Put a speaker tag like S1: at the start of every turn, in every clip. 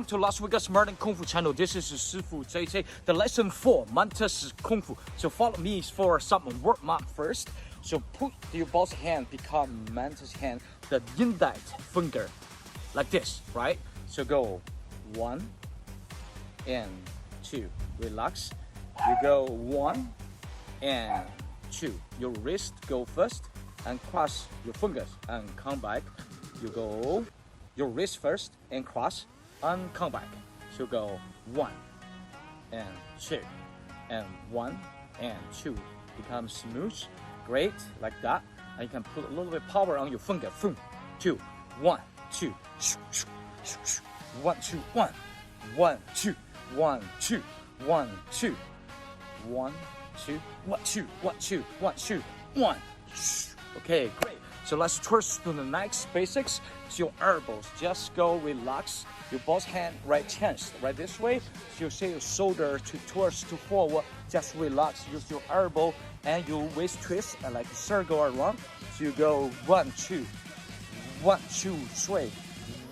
S1: to Las Vegas Martin Kung Fu channel. This is Shifu JJ. The lesson 4, Mantis Kung Fu. So follow me for some warm up first. So put your both hand become Mantis hand, the index finger, like this, right? So go 1 and 2. Relax. You go 1 and 2. Your wrist go first and cross your fingers and come back. You go your wrist first and cross and come back. So go 1 and 2 and 1 and 2. Become smooth. Great, like that. And you can put a little bit power on your finger. 2, 1, 2, 1, 2, 1, 1, 2, 1, 2, 1, 2, 1, 2, 1, 2, 1, 2, 1, 2, 1. Okay, great. So let's twist to the next basics. So your elbows, just go relax. Your both hand right chest, right this way. So you say your shoulder to twist to forward. Just relax. Use your elbow and your waist twist and like a circle around. So you go 1, 2, 1, 2, sway,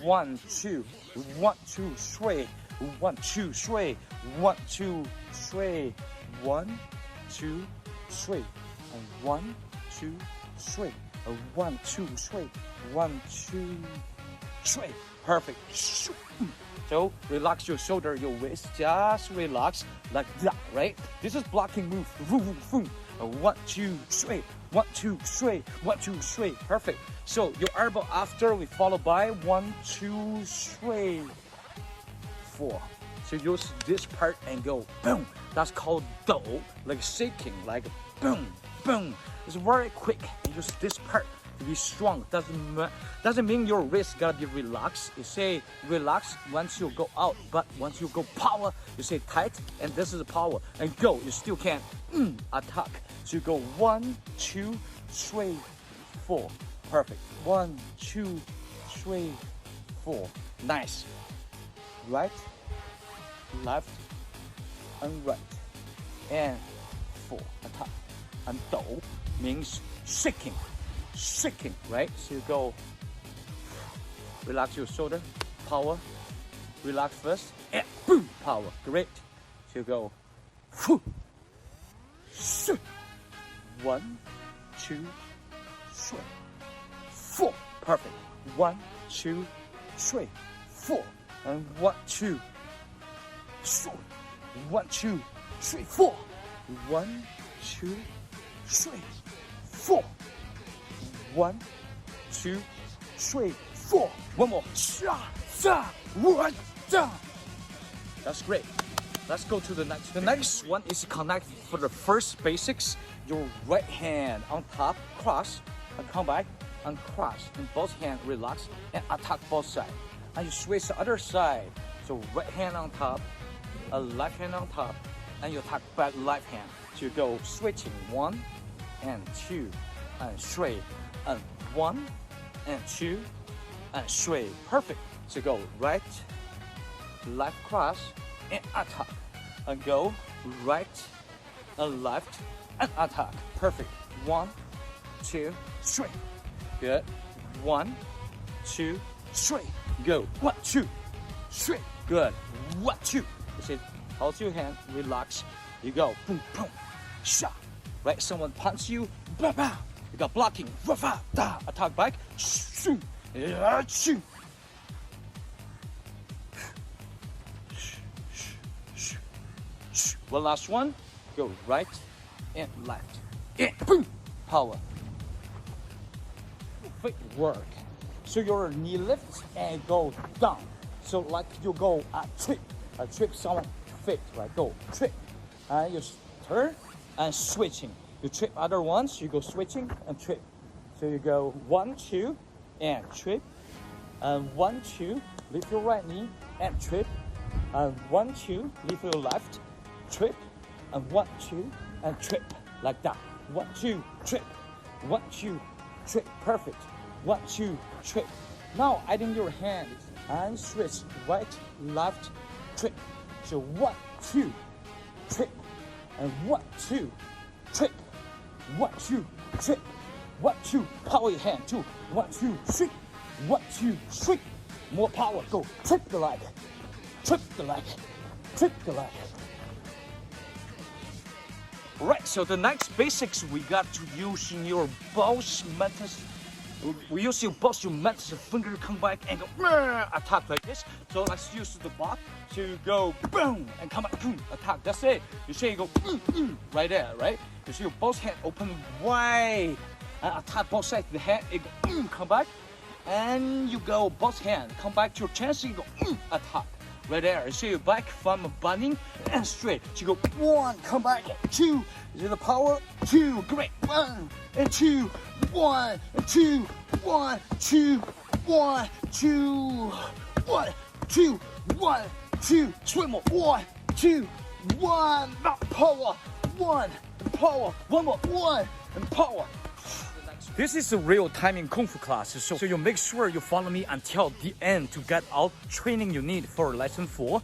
S1: 1, 2, 1, 2, sway, 1, 2, sway, 1, 2, sway, 1, 2, sway, and 1, 2, sway, 1, 2, sway, 1, 2, sway. Perfect. So relax your shoulder, your waist, just relax like that, right? This is blocking move. 1, 2, sway, 1, 2, sway, 1, 2, sway. Perfect. So your elbow after we follow by 1, 2, sway, 4. So use this part and go boom. That's called do, like shaking, like boom, boom. It's very quick. You use this part to be strong. Doesn't mean your wrist gotta be relaxed. You say relax once you go out, but once you go power, you say tight, and this is the power. And go, you still can attack. So you go 1, 2, sway, 4. Perfect. 1, 2, sway, 4. Nice. Right, left, and right, and 4. Attack. And do means shaking, right? So you go, relax your shoulder, power, relax first, and boom, power. Great. So you go, 1, 2, 3, 4. Perfect. 1, 2, 3, 4. And 1, 2, 3, 1, 2, 3, 4. 1, 2, 3, 4. 1, 2, 3, 4. One more. That's great. Let's go to the next. The next one is connect for the first basics. Your right hand on top, cross, and come back, and cross. And both hands relax and attack both sides. And you switch the other side. So right hand on top, a left hand on top, and you attack back left hand. So you go switching 1 and 2 and 3 and 1 and 2 and 3. Perfect. So go right, left cross and attack, and go right and left and attack. Perfect. 1, 2, 3. Good. 1, 2, 3. Go. 1, 2, 3. Good. 1, 2. You say, hold your hand, relax. You go. Boom, boom, shot. Right? Someone punch you. Bah, bah. You got blocking. Bah, bah, da. Attack back. Shoot. Shoot. One last one. Go right and left. And boom. Power. Quick work. So your knee lifts and go down. So like you go a trip someone fit, right? Go trip. And you turn and switching. You trip other ones, you go switching and trip. So you go 1, 2 and trip. And 1, 2, lift your right knee and trip. And 1, 2, lift your left, trip. And 1, 2 and trip. Like that. 1, 2, trip. 1, 2, trip. Perfect. 1, 2, trip. Now adding your hands and switch right, left, trip. So 1, 2, trip. And 1, 2, trip. 1, 2, trip. 1, 2, power your hand. 2, 1, 2, 3. 1, 2, 3. More power. Go. Trip the leg. trip the leg, trip the leg. Right, so the next basics we got to use in your boss mantis. We use your boss, your mantis finger come back and go attack like this. So let's use the block to go boom and come back, boom, attack. That's it. You see you go right there, right? You see your boss hand open wide and attack both sides of the hand. It go come back, and you go both hand come back to your chest. You go attack. Right there, you see your back from bending and straight. So you go 1, come back, 2, to the power, 2, great, 1 and 2, 1 and 2, 1, 2, 1, 2, 1, 2, 1, 2, swim more, 1, 2, 1, not power, 1, power, one more, 1, and power. This is a real timing Kung Fu class, so you make sure you follow me until the end to get all training you need for lesson 4.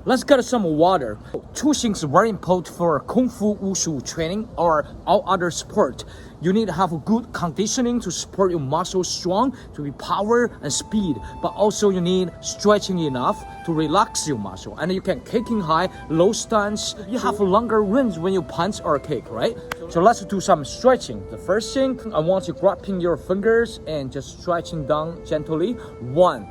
S1: Let's get some water. 2 things very important for Kung Fu Wushu training or all other sport. You need to have a good conditioning to support your muscles strong, to be power and speed. But also you need stretching enough to relax your muscle. And you can kicking high, low stance. You have longer range when you punch or kick, right? So let's do some stretching. The first thing, I want you grabbing your fingers and just stretching down gently. 1,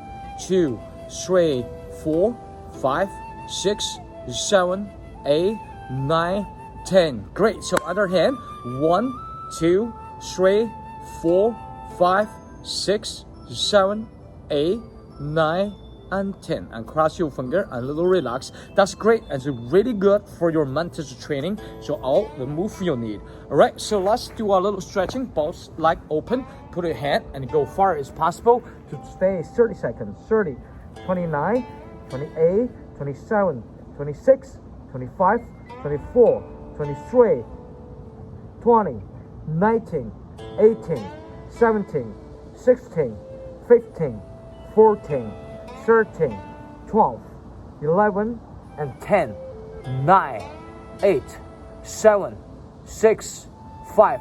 S1: 2, 3, 4, 5, 6, 7, 8, 9, 10. Great. So other hand. 1, 2, 3, 4, 5, 6, 7, 8, 9, and 10. And cross your finger and a little relax. That's great and it's really good for your mantis training. So all the move you need. Alright, so let's do a little stretching. Both leg open. Put your hand and go far as possible to stay 30 seconds. 30, 29, 28, 27, 26, 25, 24, 23, 20, 19, 18, 17, 16, 15, 14, 13, 12, 11, and 10, 9, 8, 7, 6, 5,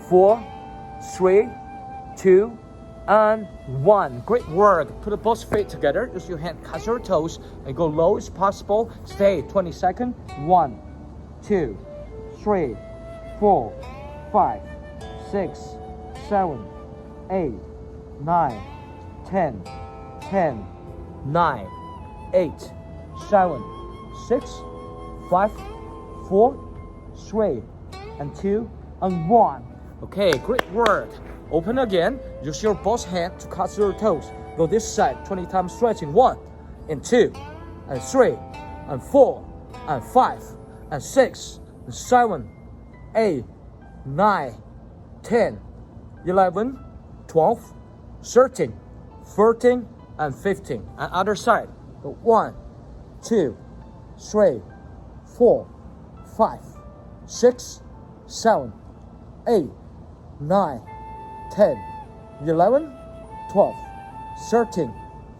S1: 4, 3, 2, and 1. Great work. Put both feet together. Use your hand, catch your toes, and go low as possible. Stay 20 seconds. 1, 2, 3, 4, 5, 6, 7, 8, 9, 10, 10, 9, 8, 7, 6, 5, 4, 3, and 2, and 1. Okay, great work. Open again. Use your both hand to catch your toes. Go this side 20 times stretching. 1, and 2, and 3, and 4, and 5, and 6, and 7, 8, 9, 10, 11, 12, 13, 14, and 15. And other side. Go 1, 2, 3, 4, 5, 6, 7, 8, 9, 10, 11, 12, 13,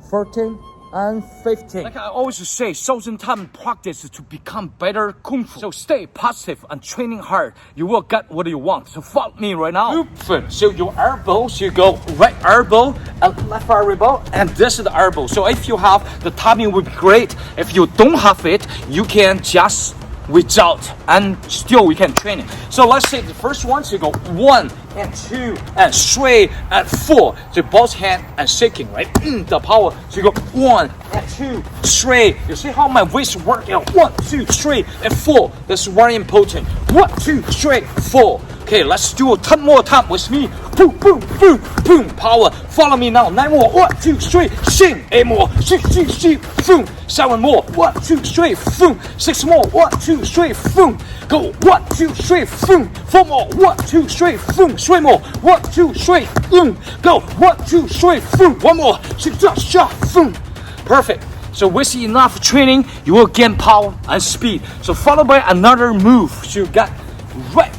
S1: 14, and 15. Like I always say, 1,000 times practice to become better Kung Fu. So stay positive and training hard. You will get what you want. So follow me right now. Open. So your elbow, so you go right elbow and left elbow, and this is the elbow. So if you have, the timing would be great. If you don't have it, you can just without, and still we can train it. So let's say the first one, so you go 1 and 2 and 3 and 4. So both hand and shaking, right? The power. So you go 1 and 2, 3. You see how my waist work out? 1, 2, 3 and 4. That's very important. 1, 2, 3, 4. Okay, let's do 10 more time with me. Boom, boom, boom, boom. Power. Follow me now. 9 more. 1, 2, 3. Sing. 8 more. 6, 6, 6. Boom. 7 more. 1, 2, 3. Boom. 6 more. 1, 2, 3. Boom. Go. 1, 2, 3. Boom. 4 more. 1, 2, 3. Boom. 3 more. 1, 2, 3. Boom. Go. 1, 2, 3. Boom. 1 more. 6, 7, boom. Perfect. So with enough training, you will gain power and speed. So followed by another move. So you got right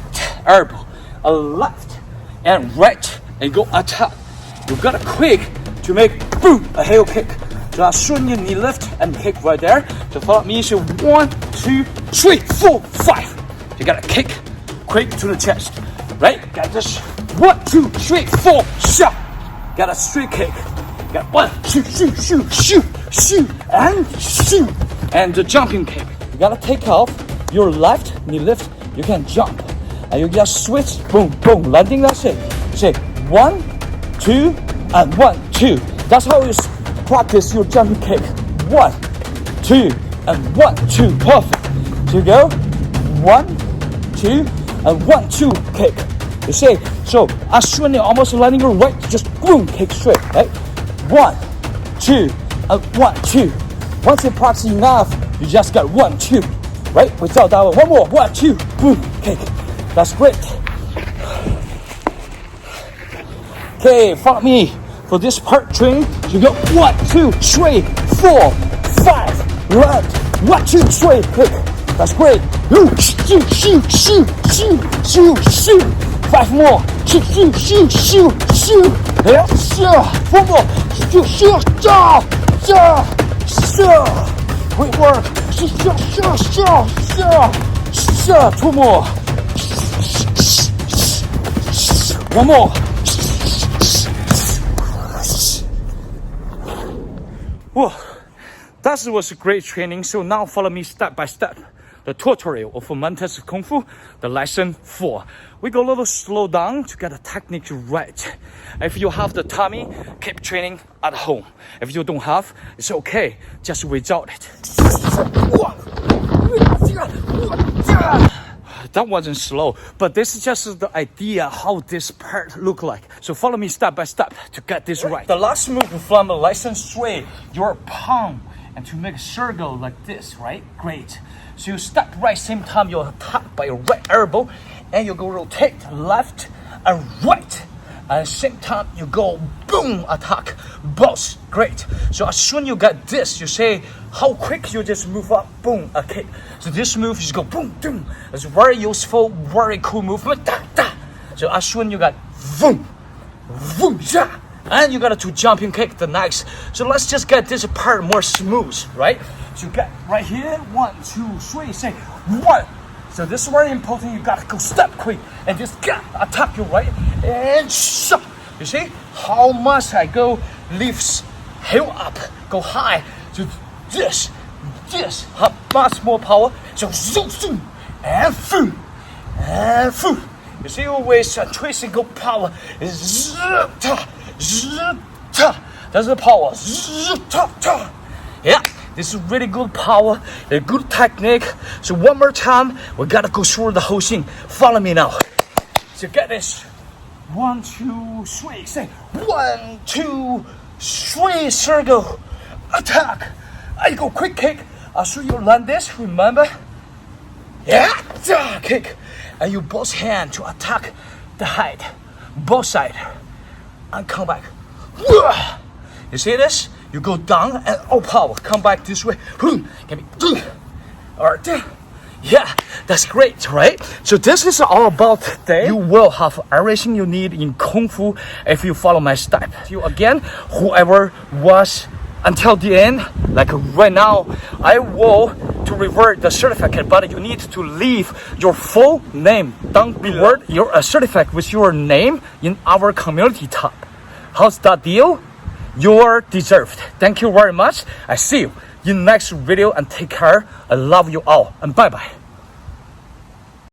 S1: elbow, a left and right, and go attack. You got a quick to make boom, a heel kick. So I'll show you knee lift and kick right there. So follow me. So 1, 2, 3, 4, 5. You got a kick quick to the chest, right? Got this 1, 2, 3, 4, shot. Got a straight kick. Got 1, 2, shoot, shoot, shoot, shoot, and shoot, and the jumping kick. You gotta take off your left knee lift. You can jump. And you just switch, boom, boom, landing, that's it. Say 1, 2, and 1, 2. That's how you practice your jumping kick. 1, 2, and 1, 2. Perfect. So you go 1, 2, and 1, 2 kick. You say, so as when you're almost landing your right, just boom, kick straight, right? 1, 2, and 1, 2. Once you practice enough, you just got 1, 2, right? Without that one more, 1, 2, boom, kick. That's great. Okay, follow me for this part training. You go 1, 2, 3, 4, 5. Left. 1, 2, 3. Kick. That's great. Shoot, shoot, shoot, shoot, shoot, shoot. 5 more. Shoot, shoot, shoot, shoot, shoot. Yeah, shoot. 4 more. Shoot, shoot, shoot, shoot. Great work. Shoot, shoot, shoot, shoot, shoot, shoot. 2 more. 1 more. Whoa, that was a great training. So now follow me step by step. The tutorial of MANTIS Kung Fu, the lesson 4. We go a little slow down to get the technique right. If you have the tummy, keep training at home. If you don't have, it's okay. Just without it. That wasn't slow, but this is just the idea how this part look like. So follow me step by step to get this right. The last move from the lesson 3, your palm, and to make a circle like this, right? Great. So you step right, same time you attack by your right elbow, and you go rotate left and right. And same time you go boom, attack both. Great. So as soon you get this, you say how quick you just move up, boom, a kick. So this move is go boom, boom. It's very useful, very cool movement. Da, da. So as soon you got boom, boom, yeah. And you got to jumping kick the next. So let's just get this part more smooth, right? So you get right here, 1, 2, 3, say 1. So this is very important. You gotta go step quick and just attack your right and shot. You see how much I go lifts heel up, go high to this have much more power. So zoom, zoom, and boom, and boom. You see always twisting go power is that's the power. Yeah. This is really good power, a good technique. So one more time, we gotta go through the whole thing. Follow me now. So get this. 1, 2, 3. Say 1, 2, 3. Circle. Attack. I go quick kick. I'll show you land this. Remember? Yeah. Kick. And you both hand to attack the height, both side, and come back. You see this? You go down and all power. Come back this way. Can be. Alright. Yeah, that's great, right? So this is all about today. You will have everything you need in Kung Fu if you follow my step. You again, whoever was until the end. Like right now, I will to revert the certificate, but you need to leave your full name. Don't revert your certificate with your name in our community tab. How's that deal? You're deserved. Thank you very much. I see you in next video and take care. I love you all and bye bye.